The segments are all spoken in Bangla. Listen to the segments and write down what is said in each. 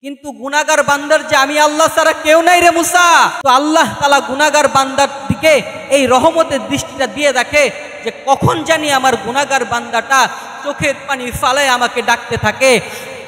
কিন্তু গুনাহগার বান্দার যে আমি আল্লাহ ছাড়া কেউ নাই রে মুসা। তো আল্লাহ তাআলা গুনাহগার বান্দার দিকে এই রহমতের দৃষ্টিটা দিয়ে দেখে যে কখন জানি আমার গুনাহগার বান্দাটা চোখের পানি ফালায় আমাকে ডাকতে থাকে।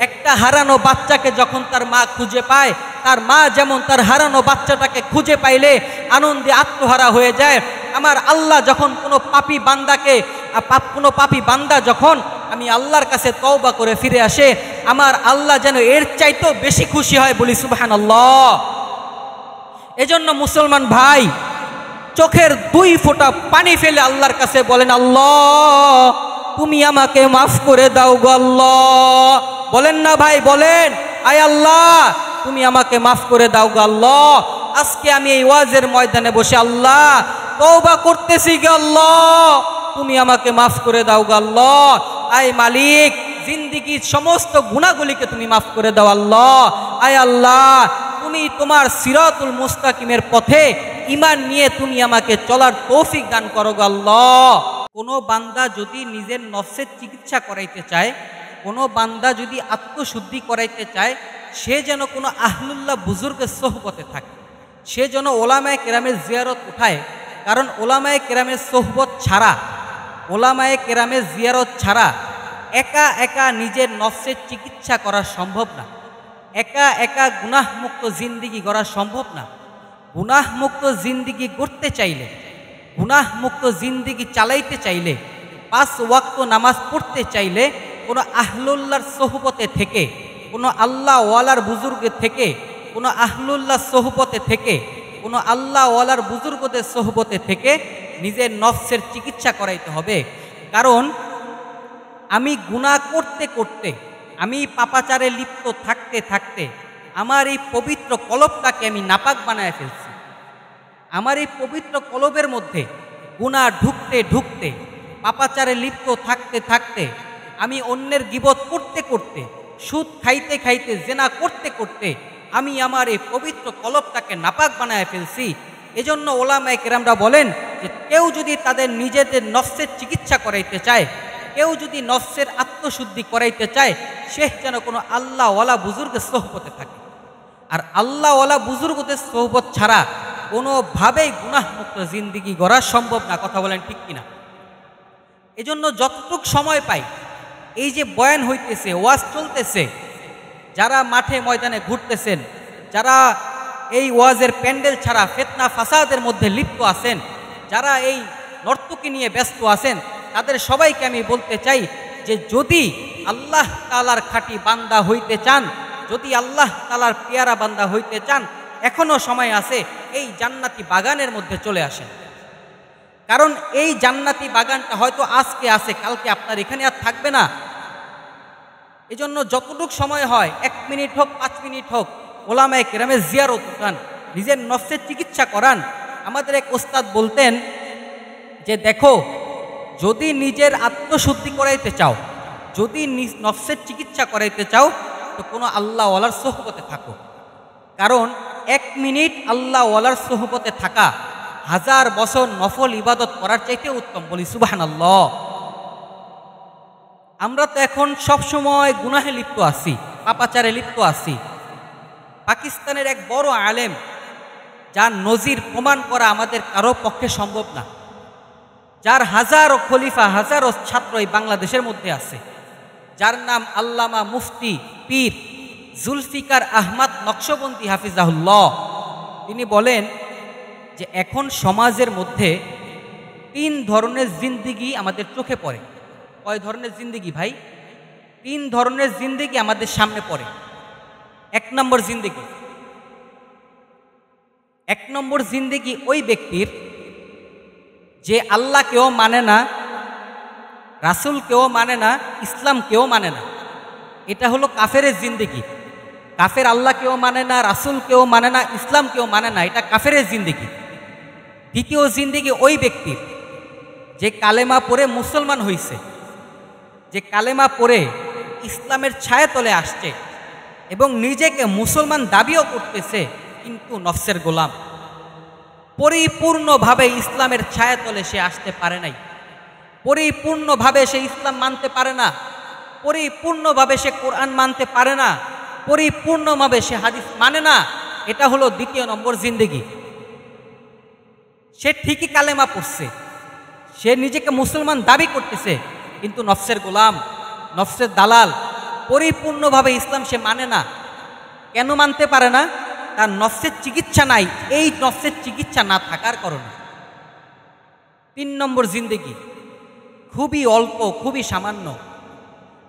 একটা হারানো বাচ্চাকে যখন তার মা খুঁজে পায়, তার মা যেমন তার হারানো বাচ্চাটাকে খুঁজে পাইলে আনন্দে আত্মহারা হয়ে যায়, আমার আল্লাহ যখন কোনো পাপী বান্দা যখন আমি আল্লাহর কাছে তওবা করে ফিরে আসে, আমার আল্লাহ যেন এর চাইতেও বেশি খুশি হয়, বলি সুবহানাল্লাহ। এজন্য মুসলমান ভাই, চোখের 2 ফোঁটা পানি ফেলে আল্লাহর কাছে বলেন, আল্লাহ তুমি আমাকে মাফ করে দাও গো আল্লাহ। বলেন না ভাই, বলেন, আয় আল্লাহ তুমি আমাকে মাফ করে দাও গো আল্লাহ। আজকে আমি এই ওয়াজের ময়দানে বসে আল্লাহ তওবা করতেছি গো আল্লাহ, তুমি আমাকে মাফ করে দাও গো আল্লাহ। আয় মালিক, জিন্দেগির সমস্ত গুনাহগুলিকে তুমি মাফ করে দাও আল্লাহ। আয় আল্লাহ, তুমি তোমার সিরাতুল মুস্তাকিমের পথে ঈমান নিয়ে তুমি আমাকে চলার তৌফিক দান করো গো আল্লাহ। কোনো বান্দা যদি নিজের নফসের চিকিৎসা করাইতে চায়, কোনো বান্দা যদি আত্মশুদ্ধি করাইতে চায়, সে যেন কোনো আহলুল্লাহ বুজুর্গের সোহবতে থাকে, সে যেন ওলামায়ে কেরামের জিয়ারত উঠায়। কারণ ওলামায়ে কেরামের সোহবত ছাড়া, ওলামায়ে কেরামের জিয়ারত ছাড়া একা একা নিজের নফসের চিকিৎসা করা সম্ভব না। একা একা গুনাহমুক্ত জিন্দিগি গড়া সম্ভব না। গুনাহমুক্ত জিন্দিগি করতে চাইলে, গুনাহমুক্ত জিন্দিগি চালাইতে চাইলে, 5 ওয়াক্ত নামাজ পড়তে চাইলে কোনো আহলুল্লাহর সোহবতে থেকে, কোনো আল্লাহ ওয়ালার বুজুর্গের থেকে, কোনো আহলুল্লাহ সোহবতে থেকে, কোনো আল্লাহ ওয়ালার বুজুর্গদের সোহবতে থেকে নিজের নফসের চিকিৎসা করাইতে হবে। কারণ আমি গুনাহ করতে করতে, আমি পাপাচারে লিপ্ত থাকতে থাকতে আমার এই পবিত্র কলবটাকে আমি নাপাক বানায় ফেলছি। আমার এই পবিত্র কলবের মধ্যে গুনাহ ঢুকতে ঢুকতে, পাপাচারে লিপ্ত থাকতে থাকতে, আমি অন্যের গীবত করতে করতে, সুদ খাইতে খাইতে, জেনা করতে করতে আমি আমার এই পবিত্র কলবটাকে নাপাক বানায় ফেলছি। এজন্য ওলামায়ে কেরামরা বলেন যে কেউ যদি তাদের নিজেদের নফসের চিকিৎসা করাইতে চায়, কেউ যদি নফসের আত্মশুদ্ধি করাইতে চায়, সে যেন কোনো আল্লাহওয়ালা বুজুর্গের সোহবতে থাকে। আর আল্লাহওয়ালা বুজুর্গদের সোহবত ছাড়া কোনোভাবেই গুনাহমুক্ত জিন্দিগি গড়া সম্ভব না। কথা বলেন ঠিক কিনা? এজন্য যতটুক সময় পাই, এই যে বয়ান হইতেছে, ওয়াজ চলতেছে, যারা মাঠে ময়দানে ঘুরতেছেন, যারা এই ওয়াজের প্যান্ডেল ছাড়া ফিতনা ফাসাদের মধ্যে লিপ্ত আছেন, যারা এই নর্তকী নিয়ে ব্যস্ত আছেন, তাদের সবাইকে আমি বলতে চাই যে যদি আল্লাহ তাআলার খাঁটি বান্দা হইতে চান, যদি আল্লাহ তাআলার পেয়ারা বান্দা হইতে চান, এখনো সময় আছে, এই জান্নাতি বাগানের মধ্যে চলে আসেন। কারণ এই জান্নাতি বাগানটা হয়তো আজকে আছে, কালকে আপনার এখানে আর থাকবে না। এজন্য যতটুক সময় হয়, 1 মিনিট হোক, 5 মিনিট হোক, ওলামায়ে কেরামের জিয়ারত উঠান, নিজের নফসের চিকিৎসা করান। আমাদের এক ওস্তাদ বলতেন যে দেখো, যদি নিজের আত্মশুদ্ধি করাইতে চাও, যদি নফসের চিকিৎসা করাইতে চাও, তো কোনো আল্লাহ ওয়ালার সোহবতে থাকো। কারণ 1 মিনিট আল্লাহ ওয়ালার সোহবতে থাকা 1000 বছর নফল ইবাদত করার চাইতে উত্তম, বলি সুবহানাল্লাহ। আমরা তো এখন সবসময় গুনাহে লিপ্ত আছি, পাপাচারে লিপ্ত আছি। পাকিস্তানের এক বড় আলেম, যার নজির প্রমাণ করা আমাদের কারো পক্ষে সম্ভব না, যার হাজারো খলিফা, হাজারো ছাত্র এই বাংলাদেশের মধ্যে আছে, যার নাম আল্লামা মুফতি পীর জুলফিকার আহমদ নকশবন্দি হাফিজাহুল্লাহ। তিনি বলেন যে এখন সমাজের মধ্যে 3 ধরনের জিন্দিগি আমাদের চোখে পড়ে। কয় ধরনের জিন্দিগি ভাই? 3 ধরনের জিন্দিগি আমাদের সামনে পড়ে। 1 নম্বর জিন্দিগি, 1 নম্বর জিন্দিগি ওই ব্যক্তির যে আল্লাহকেও মানে না, রাসূলকেও মানে না, ইসলামকেও মানে না। এটা হলো কাফেরের জিন্দিগি। কাফের আল্লাহকেও মানে না, রাসূলকেও মানে না, ইসলামকেও মানে না, এটা কাফেরের জিন্দিগি। দ্বিতীয় জিন্দিগি ওই ব্যক্তির যে কালেমা পড়ে মুসলমান হইছে, যে কালেমা পড়ে ইসলামের ছায়াতলে আসছে এবং নিজেকে মুসলমান দাবিও করতেছে, কিন্তু নফসের গোলাম। পরিপূর্ণভাবে ইসলামের ছায়াতলে সে আসতে পারে নাই, পরিপূর্ণভাবে সে ইসলাম মানতে পারে না, পরিপূর্ণভাবে সে কোরআন মানতে পারে না। পরিপূর্ণভাবে সে হাদিস মানে না, এটা হলো দ্বিতীয় নম্বর জিন্দেগি। সে ঠিকই কালেমা পড়ছে, সে নিজেকে মুসলমান দাবি করতেছে, কিন্তু নফসের গোলাম, নফসের দালাল, পরিপূর্ণভাবে ইসলাম সে মানে না। কেন মানতে পারে না? তার নফসের চিকিৎসা নাই, এই নফসের চিকিৎসা না থাকার কারণে। 3 নম্বর জিন্দেগি খুবই অল্প, খুবই সামান্য।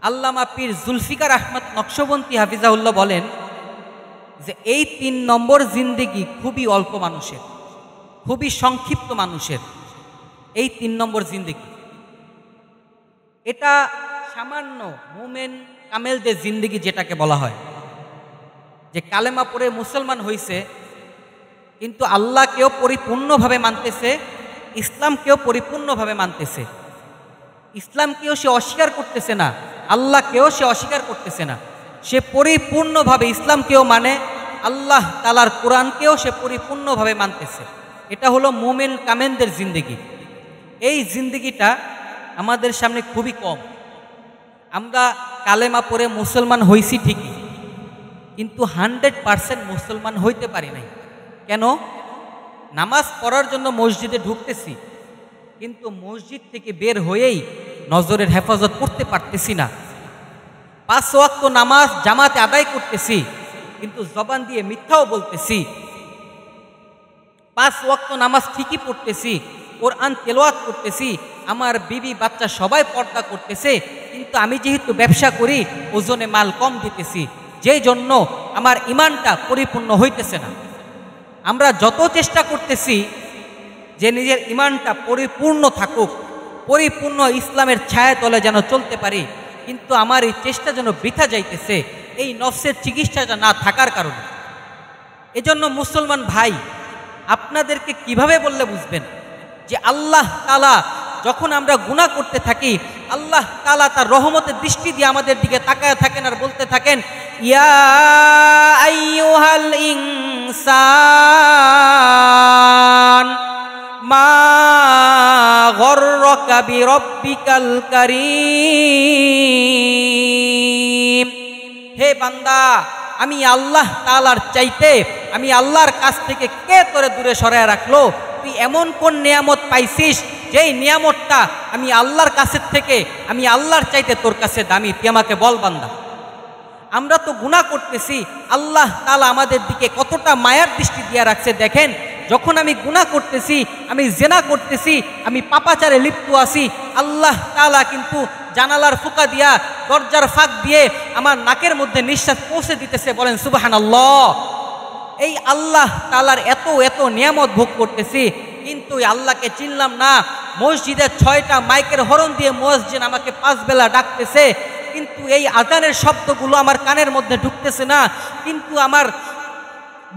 আল্লামা পীর জুলফিকার আহমদ নকশবন্দি হাফিজাহুল্লাহ বলেন যে এই 3 নম্বর জিন্দেগি খুবই অল্প মানুষের, খুবই সংক্ষিপ্ত মানুষের। এই 3 নম্বর জিন্দেগি, এটা সামান্য মুমিন কামেলদের জিন্দেগি যেটাকে বলা হয়, যে কালেমা পড়ে মুসলমান হইছে, কিন্তু আল্লাহকেও পরিপূর্ণভাবে মানতেছে, ইসলামকেও পরিপূর্ণভাবে মানতেছে। ইসলামকেও সে অস্বীকার করতেছে না, আল্লাহকেও সে অস্বীকার করতেছে না। সে পরিপূর্ণভাবে ইসলামকেও মানে, আল্লাহ তাআলার কোরআনকেও সে পরিপূর্ণভাবে মানতেছে। এটা হলো মুমিন কামেলদের জিন্দেগি। এই জিন্দেগিটা আমাদের সামনে খুবই কম। আমরা কালেমা পড়ে মুসলমান হইছি ঠিকই, কিন্তু 100% মুসলমান হইতে পারি নাই। কেন? নামাজ পড়ার জন্য মসজিদে ঢুকতেছি, কিন্তু মসজিদ থেকে বের হয়েই নজরের হেফাজত করতে পারতেছি না। 5 ওয়াক্ত নামাজ জামাতে আদায় করতেছি, কিন্তু জবান দিয়ে মিথ্যাও বলতেছি। 5 ওয়াক্ত নামাজ ঠিকই পড়তেছি, কোরআন তেলাওয়াত করতেছি, আমার বিবি বাচ্চা সবাই পর্দা করতেছে, কিন্তু আমি যেহেতু ব্যবসা করি ওজনে মাল কম দিতেছি, যেই জন্য আমার ইমানটা পরিপূর্ণ হইতেছে না। আমরা যত চেষ্টা করতেছি যে নিজের ইমানটা পরিপূর্ণ থাকুক, পরিপূর্ণ ইসলামের ছায়া তলে যেন চলতে পারি, কিন্তু আমার এই চেষ্টা যেন বৃথা যাইতেছে, এই নফসের চিকিৎসাটা না থাকার কারণে। এজন্য মুসলমান ভাই, আপনাদেরকে কিভাবে বললে বুঝবেন যে আল্লাহ তাআলা যখন আমরা গুনাহ করতে থাকি, আল্লাহ তাআলা তার রহমতের দৃষ্টি দিয়ে আমাদের দিকে তাকায় থাকেন আর বলতে থাকেন, ইয়া আইয়ুহাল ইনসান মা গররাকা বিরব্বিকাল কারীম। হে বান্দা, আমি আল্লাহ তাআলার চাইতে, আমি আল্লাহর কাছ থেকে কে তোরে দূরে সরায় রাখলো? তুই এমন কোন নিয়ামত পাইছিস যেই নিয়ামতটা আমি আল্লাহর কাছের থেকে, আমি আল্লাহর চাইতে তোর কাছে দামি? তুই আমাকে বল বান্দা। আমরা তো গুনাহ করতেছি, আল্লাহ তাআলা আমাদের দিকে কতটা মায়ার দৃষ্টি দিয়ে রাখছে দেখেন। যখন আমি গুনাহ করতেছি, আমি জিনা করতেছি, আমি পাপাচারে লিপ্ত আছি, আল্লাহ তাআলা কিন্তু জানালার ফুকা দিয়া, দরজার ফাঁক দিয়ে আমার নাকের মধ্যে নিঃশ্বাস পৌঁছে দিতেছে। বলেন সুবহানাল্লাহ। এই আল্লাহ তাআলার এত এত নিয়ামত ভোগ করতেছি, কিন্তু আল্লাহকে চিনলাম না। মসজিদের 6টা মাইকের হরন দিয়ে মুয়াজ্জিন আমাকে 5 বেলা ডাকতেছে, কিন্তু এই আজানের শব্দগুলো আমার কানের মধ্যে ঢুকতেছে না। কিন্তু আমার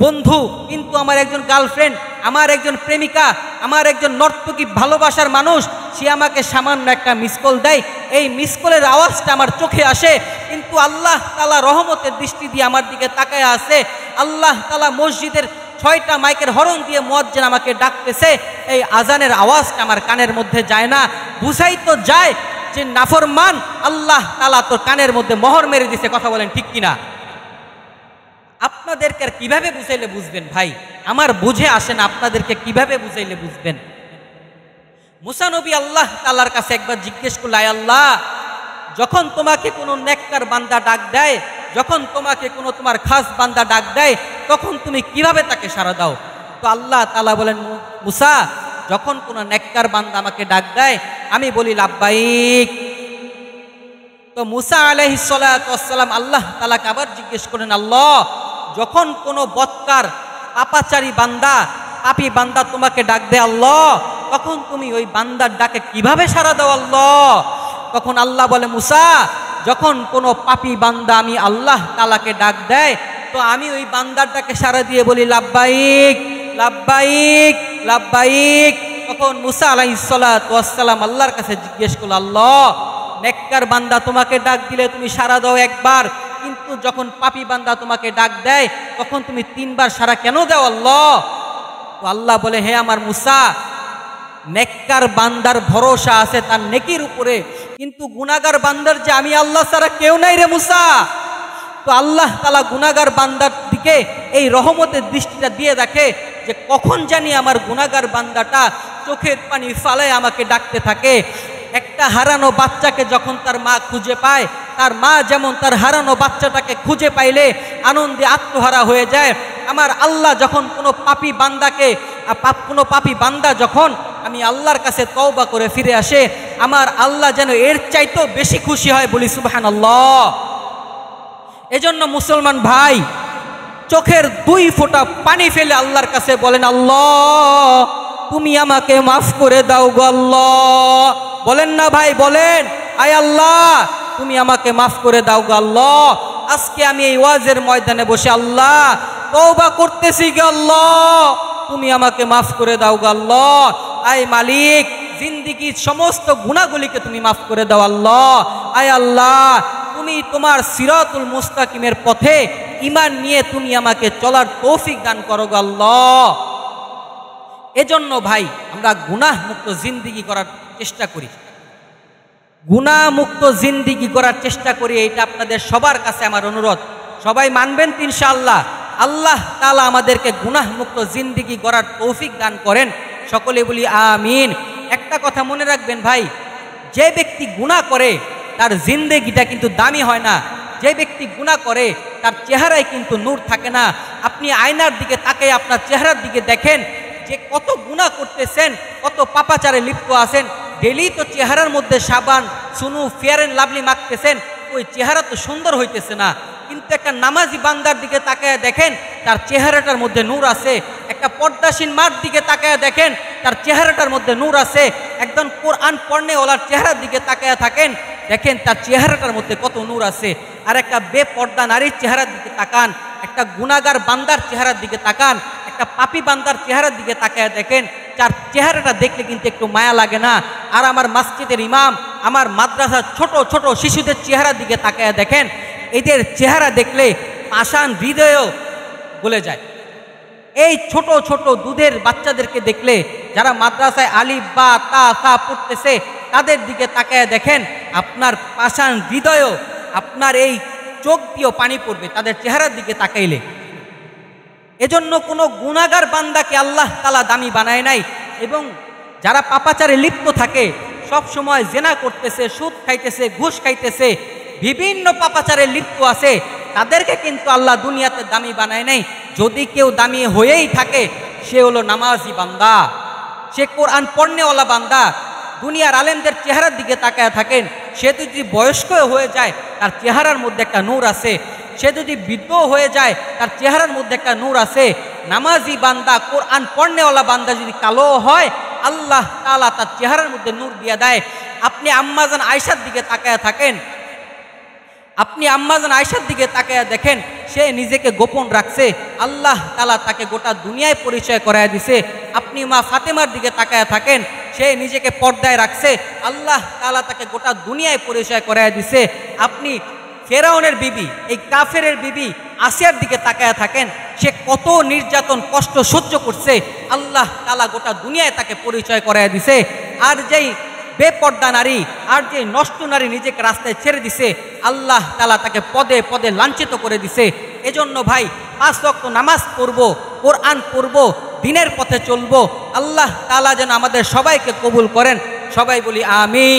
বন্ধু, কিন্তু আমার একজন গার্লফ্রেন্ড, আমার একজন প্রেমিকা, আমার একজন নর্তকী ভালোবাসার মানুষ, সে আমাকে সামান্য একটা মিসকল দেয়, এই মিসকলের আওয়াজটা আমার চোখে আসে, কিন্তু আল্লাহ তাআলা রহমতের দৃষ্টি দিয়ে আমার দিকে তাকায় আছে। আল্লাহ তাআলা মসজিদের 6টা মাইকের হরন দিয়ে মুয়াজ্জিন আমাকে ডাকতেছে, এই আজানের আওয়াজটা আমার কানের মধ্যে যায় না। বুঝাই তো যায় যে নাফরমান, আল্লাহ তাআলা তোর কানের মধ্যে মোহর মেরে দিছে। কথা বলেন ঠিক কিনা? আপনাদেরকে আর কিভাবে বুঝাইলে বুঝবেন ভাই? আমার বুঝে আসে না, আপনাদেরকে কিভাবে বুঝাইলে বুঝবেন? মুসা নবী আল্লাহ তাআলার কাছে একবার জিজ্ঞেস করল, আয় আল্লাহ, যখন তোমাকে কোনো নেককার বান্দা ডাক দেয়, যখন তোমাকে কোনো তোমার খাস বান্দা ডাক দেয়, তখন তুমি কিভাবে তাকে সাড়া দাও? তো আল্লাহ তাআলা বলেন, মুসা, যখন কোনো নেককার বান্দা আমাকে ডাক দেয়, আমি বলি লাব্বাইক। তো মুসা আলাইহিস সালাতু ওয়াস সালাম আল্লাহ তাআলাকে আবার জিজ্ঞেস করেন, আল্লাহ, যখন কোনো বদকার পাপাচারী বান্দা, পাপী বান্দা তোমাকে ডাক দেয় আল্লাহ, তখন তুমি ওই বান্দার ডাকে কিভাবে সাড়া দাও আল্লাহ? তখন আল্লাহ বলে, মুসা, যখন কোনো পাপী বান্দা আমি আল্লাহ তাআলাকে ডাক দেয়, তো আমি ওই বান্দার ডাকে সাড়া দিয়ে বলি লাব্বাইক লাব্বাইক লাব্বাইক। তখন মুসা আলাইহিস সালাতু ওয়াস সালাম আল্লাহর কাছে জিজ্ঞেস করল, আল্লাহ, নেককার বান্দা তোমাকে ডাক দিলে তুমি সাড়া দাও একবার, কিন্তু যখন পাপী বান্দা তোমাকে ডাক দেয় তখন তুমি 3 বার সাড়া কেন দাও আল্লাহ? তো আল্লাহ বলে, হে আমার মুসা, নেককার বান্দার ভরসা আছে তার নেকির উপরে, কিন্তু গুনাহগার বান্দার যে আমি আল্লাহ ছাড়া কেউ নাই রে মুসা। তো আল্লাহ তাআলা গুনাহগার বান্দার দিকে এই রহমতের দৃষ্টিটা দিয়ে দেখে যে কখন জানি আমার গুনাহগার বান্দাটা চোখের পানি ফালায় আমাকে ডাকতে থাকে। একটা হারানো বাচ্চাকে যখন তার মা খুঁজে পায়, তার মা যেমন তার হারানো বাচ্চাটাকে খুঁজে পাইলে আনন্দে আত্মহারা হয়ে যায়, আমার আল্লাহ যখন কোনো পাপী বান্দা যখন আমি আল্লাহর কাছে তওবা করে ফিরে আসে, আমার আল্লাহ যেন এর চাইতেও বেশি খুশি হয়, বলি সুবহানাল্লাহ। এজন্য মুসলমান ভাই, চোখের 2 ফোঁটা পানি ফেলে আল্লাহর কাছে বলেন, আল্লাহ তুমি আমাকে মাফ করে দাও গো আল্লাহ। বলেন না ভাই, বলেন, আয় আল্লাহ তুমি আমাকে মাফ করে দাও গো আল্লাহ। আজকে আমি এই ওয়াজের ময়দানে বসে আল্লাহ তওবা করতেছি গো আল্লাহ, তুমি আমাকে মাফ করে দাও গো আল্লাহ। আয় মালিক, জিন্দেগির সমস্ত গুনাহগুলিকে তুমি মাফ করে দাও আল্লাহ। আয় আল্লাহ, তুমি তোমার সিরাতুল মুস্তাকিমের পথে ঈমান নিয়ে তুমি আমাকে চলার তৌফিক দান করো গো আল্লাহ। এজন্য ভাই আমরা গুনাহ মুক্ত জিন্দেগি করার চেষ্টা করি, গুনাহ মুক্ত জিন্দেগি করার চেষ্টা করি। এটা আপনাদের সবার কাছে আমার অনুরোধ, সবাই মানবেন তো ইনশাআল্লাহ। আল্লাহ তাআলা আমাদেরকে গুনাহ মুক্ত জিন্দেগি করার তৌফিক দান করেন, সকলে বলি আমিন। একটা কথা মনে রাখবেন ভাই, যে ব্যক্তি গুনাহ করে তার জিন্দেগিটা কিন্তু দামি হয় না। যে ব্যক্তি গুনাহ করে তার চেহারায় কিন্তু নূর থাকে না। আপনি আয়নার দিকে তাকিয়ে আপনার চেহারার দিকে দেখেন যে কত গুনাহ করতেছেন, কত পাপাচারে লিপ্ত আছেন। ডেলি তো চেহারার মধ্যে সাবান, সুনু, ফেয়ার এন্ড লাভলি মাখতেছেন, ওই চেহারা তো সুন্দর হইতেছে না। কিন্তু একটা নামাজি বান্দার দিকে তাকায় দেখেন, তার চেহারাটার মধ্যে নূর আছে। একটা পর্দাসীন মার দিকে তাকায় দেখেন, তার চেহারাটার মধ্যে নূর আছে। একজন কোরআন পড়নেওয়ালার চেহারার দিকে তাকায় থাকেন, দেখেন তার চেহারাটার মধ্যে কত নূর আছে। আর একটা বেপর্দা নারীর চেহারার দিকে তাকান, একটা গুনাহগার বান্দার চেহারার দিকে তাকান, একটা পাপী বান্দার চেহারার দিকে তাকায় দেখেন, তার চেহারাটা দেখলে কিন্তু একটু মায়া লাগে না। আর আমার মসজিদের ইমাম, আমার মাদ্রাসার ছোট ছোট শিশুদের চেহারার দিকে তাকায় দেখেন, এদের চেহারা দেখলে পাষাণ হৃদয়ও গলে যায়। এই ছোট ছোট দুধের বাচ্চাদেরকে দেখলে, যারা মাদ্রাসায় আলিফ বা তা সা পড়তেছে, তাদের দিকে তাকায় দেখেন, আপনার পাষাণ হৃদয়ও, আপনার এই চোখ দিয়েও পানি পড়বে তাদের চেহারার দিকে তাকাইলে। এজন্য কোনো গুনাহগার বান্দাকে আল্লাহ তাআলা দামি বানায় নাই। এবং যারা পাপাচারে লিপ্ত থাকে, সব সময় জেনা করতেছে, সুদ খাইতেছে, ঘুষ খাইতেছে, বিভিন্ন পাপাচারে লিপ্ত আছে, তাদেরকে কিন্তু আল্লাহ দুনিয়াতে দামি বানায় নাই। যদি কেউ দামি হয়েই থাকে, সে হলো নামাজি বান্দা, সে কোরআন পড়নেওয়ালা বান্দা। দুনিয়ার আলেমদের চেহারার দিকে তাকায় থাকেন, সে যদি বয়স্ক হয়ে যায় তার চেহারার মধ্যে একটা নূর আছে, সে যদি বৃদ্ধ হয়ে যায় তার চেহারার মধ্যে একটা নূর আছে। নামাজি বান্দা, কোরআন পড়নেওয়ালা বান্দা যদি কালো হয়, আল্লাহ তাআলা তার চেহারার মধ্যে নূর দিয়ে দেয়। আপনি আম্মাজান আয়েশার দিকে তাকায় থাকেন, আপনি আম্মাজান আয়েশার দিকে তাকায় দেখেন, সে নিজেকে গোপন রাখছে, আল্লাহ তাআলা তাকে গোটা দুনিয়ায় পরিচয় করায় দিছে। আপনি মা ফাতেমার দিকে তাকায় থাকেন, সে নিজেকে পর্দায় রাখছে, আল্লাহ তাআলা তাকে গোটা দুনিয়ায় পরিচয় করায় দিছে। আপনি ফেরাউনের বিবি, এই কাফেরের বিবি আসিয়ার দিকে তাকায় থাকেন, সে কত নির্যাতন কষ্ট সহ্য করছে, আল্লাহ তাআলা গোটা দুনিয়ায় তাকে পরিচয় করায় দিছে। আর যেই বেপর্দা নারী, আর যে নষ্ট নারী নিজেকে রাস্তায় ছেড়ে দিছে, আল্লাহ তাআলা তাকে পদে পদে লাঞ্ছিত করে দিছে। এজন্য ভাই 5 ওয়াক্ত নামাজ পড়বো, কোরআন পড়বো, দিনের পথে চলবো। আল্লাহ তাআলা যেন আমাদের সবাইকে কবুল করেন, সবাই বলি আমিন।